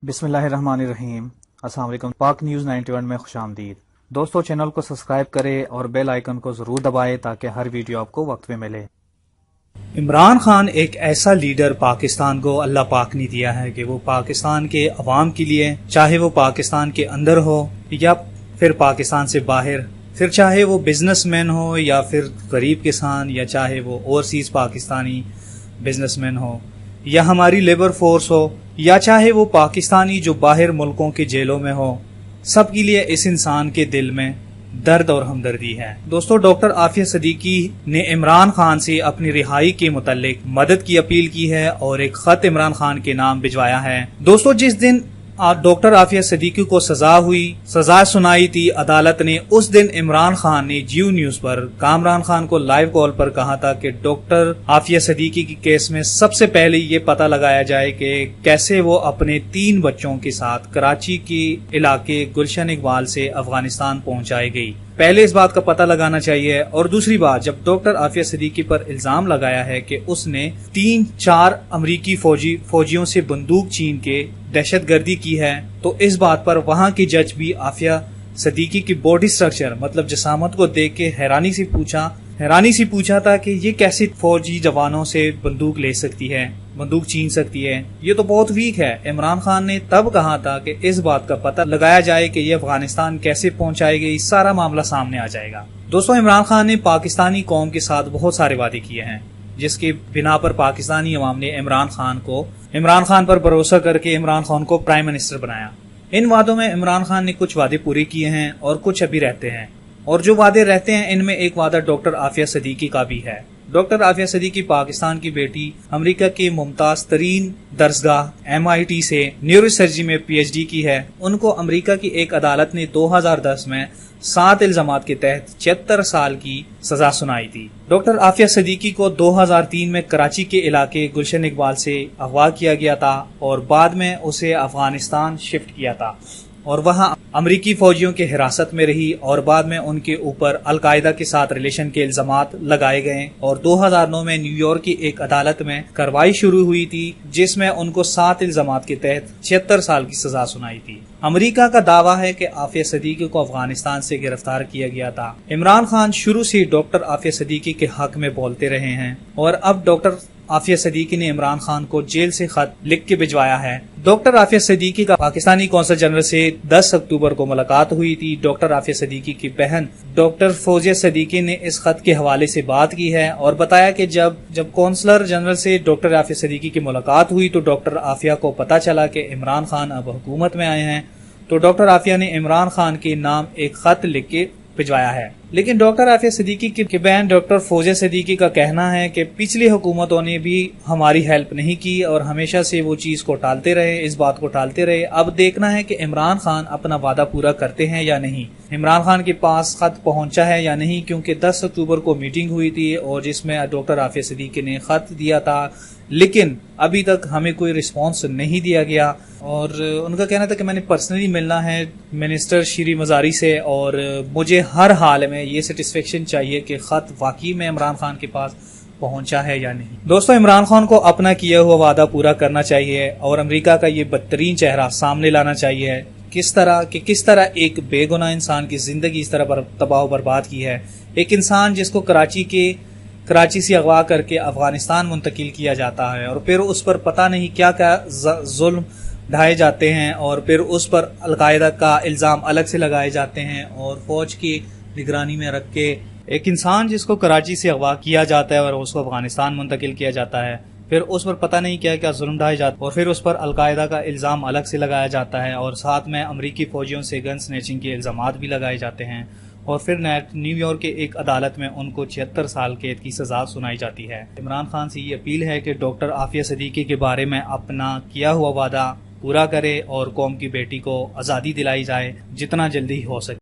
बिस्मिल्लाहिर्रहमानिर्रहीम। अस्सलाम वालेकुम। पाक न्यूज़ 91 में खुशामदीद। दोस्तों, चैनल को सब्सक्राइब करें और बेल आइकन को ज़रूर दबाएं ताकि हर वीडियो आपको वक्त में मिले। इमरान खान एक ऐसा लीडर पाकिस्तान को अल्लाह पाक ने दिया है कि वो पाकिस्तान के अवाम के लिए, चाहे वो पाकिस्तान के अंदर हो या फिर पाकिस्तान से बाहर, फिर चाहे वो बिजनेसमैन हो या फिर गरीब किसान, या चाहे वो ओवरसीज पाकिस्तानी बिजनेसमैन हो या हमारी लेबर फोर्स हो, या चाहे वो पाकिस्तानी जो बाहर मुल्कों के जेलों में हो, सबके लिए इस इंसान के दिल में दर्द और हमदर्दी है। दोस्तों, डॉक्टर आफिया सदीकी ने इमरान खान से अपनी रिहाई के मुतालिक मदद की अपील की है और एक खत इमरान खान के नाम भिजवाया है। दोस्तों, जिस दिन डॉक्टर आफिया सदीकी को सजा सुनाई थी अदालत ने, उस दिन इमरान खान ने जियो न्यूज पर कामरान खान को लाइव कॉल पर कहा था कि डॉक्टर आफिया सदीकी की केस में सबसे पहले ये पता लगाया जाए कि कैसे वो अपने 3 बच्चों के साथ कराची के इलाके गुलशन इकबाल से अफगानिस्तान पहुंचाई गई। पहले इस बात का पता लगाना चाहिए। और दूसरी बात, जब डॉक्टर आफिया सदीकी पर इल्जाम लगाया है कि उसने 3-4 अमरीकी फौजियों से बंदूक छीन के दहशतगर्दी की है, तो इस बात पर वहां के जज भी आफिया सदीकी की बॉडी स्ट्रक्चर मतलब जसामत को देख के हैरानी से पूछा था कि ये कैसे फौजी जवानों से बंदूक ले सकती है, बंदूक छीन सकती है, ये तो बहुत वीक है। इमरान खान ने तब कहा था कि इस बात का पता लगाया जाए कि ये अफगानिस्तान कैसे पहुंचाई गई, सारा मामला सामने आ जाएगा। दोस्तों, इमरान खान ने पाकिस्तानी कौम के साथ बहुत सारे वादे किए हैं, जिसके बिना पर पाकिस्तानी अवाम ने इमरान खान पर भरोसा करके इमरान खान को प्राइम मिनिस्टर बनाया। इन वादों में इमरान खान ने कुछ वादे पूरे किए हैं और कुछ अभी रहते हैं, और जो वादे रहते हैं इनमें एक वादा डॉक्टर आफिया सदीकी का भी है। डॉक्टर आफिया सदीकी पाकिस्तान की बेटी, अमेरिका के मुमताज तरीन दरसगाह MIT से न्यूरोसर्जरी में PhD की है। उनको अमेरिका की एक अदालत ने 2010 में 7 इल्जामात के तहत 76 साल की सजा सुनाई थी। डॉक्टर आफिया सदीकी को 2003 में कराची के इलाके गुलशन इकबाल से अगवा किया गया था और बाद में उसे अफगानिस्तान शिफ्ट किया था और वहां अमरीकी फौजियों के हिरासत में रही, और बाद में उनके ऊपर अलकायदा के साथ रिलेशन के इल्जामात लगाए गए और 2009 में न्यूयॉर्क की एक अदालत में कार्रवाई शुरू हुई थी, जिसमें उनको 7 इल्जामात के तहत 76 साल की सजा सुनाई थी। अमेरिका का दावा है कि आफिया सदीकी को अफगानिस्तान से गिरफ्तार किया गया था। इमरान खान शुरू से डॉक्टर आफिया सदीकी के हक में बोलते रहे हैं और अब डॉक्टर आफिया सदीकी ने इमरान खान को जेल से खत लिख के भिजवाया है। डॉक्टर आफिया सदीकी का पाकिस्तानी कौंसल जनरल से 10 अक्टूबर को मुलाकात हुई थी। डॉक्टर आफिया सदीकी की बहन डॉक्टर फौजिया सदीकी ने इस खत के हवाले से बात की है और बताया कि जब कौंसलर जनरल से डॉक्टर आफिया सदीकी की मुलाकात हुई तो डॉक्टर आफिया को पता चला कि इमरान खान अब हुकूमत में आए हैं, तो डॉक्टर आफिया ने इमरान खान के नाम एक खत लिख के भिजवाया है। लेकिन डॉक्टर आफिया सदीकी की बहन डॉक्टर फौजिया सदीकी का कहना है कि पिछली हुकूमतों ने भी हमारी हेल्प नहीं की और हमेशा से वो चीज को टालते रहे, इस बात को टालते रहे। अब देखना है कि इमरान खान अपना वादा पूरा करते हैं या नहीं, इमरान खान के पास खत पहुंचा है या नहीं, क्योंकि 10 अक्टूबर को मीटिंग हुई थी और जिसमें डॉक्टर आफिया सदीकी ने खत दिया था, लेकिन अभी तक हमें कोई रिस्पांस नहीं दिया गया। और उनका कहना था कि मैंने पर्सनली मिलना है मिनिस्टर श्री मजारी से और मुझे हर हाल में ये सेटिस्फेक्शन चाहिए कि खत वाकई में इमरान खान के पास पहुंचा है या नहीं। दोस्तों, इमरान खान को अपना किया हुआ वादा पूरा करना चाहिए और अमेरिका का ये बदतरीन चेहरा सामने लाना चाहिए। किस तरह एक बेगुनाह इंसान की जिंदगी इस तरह तबाह बर्बाद की है। एक इंसान जिसको कराची से अगवा करके अफगानिस्तान मुंतकिल किया जाता है और फिर उस पर पता नहीं क्या क्या जुल्म ढाए जाते हैं और फिर उस पर अलकायदा का इल्जाम अलग से लगाए जाते हैं और फौज की निगरानी में रख के एक इंसान जिसको कराची से अगवा किया जाता है और उसको अफगानिस्तान मुंतकिल किया जाता है, फिर उस पर पता नहीं क्या क्या जुल्म ढाए जाते और फिर उस पर अलकायदा का इल्जाम अलग से लगाया जाता है और साथ में अमरीकी फौजियों से गन स्नैचिंग के इल्जामात भी लगाए जाते हैं और फिर न्यूयॉर्क के एक अदालत में उनको 76 साल कैद की सजा सुनाई जाती है। इमरान खान से ये अपील है कि डॉक्टर आफिया सदीकी के बारे में अपना किया हुआ वादा पूरा करे और कौम की बेटी को आज़ादी दिलाई जाए जितना जल्दी हो सके।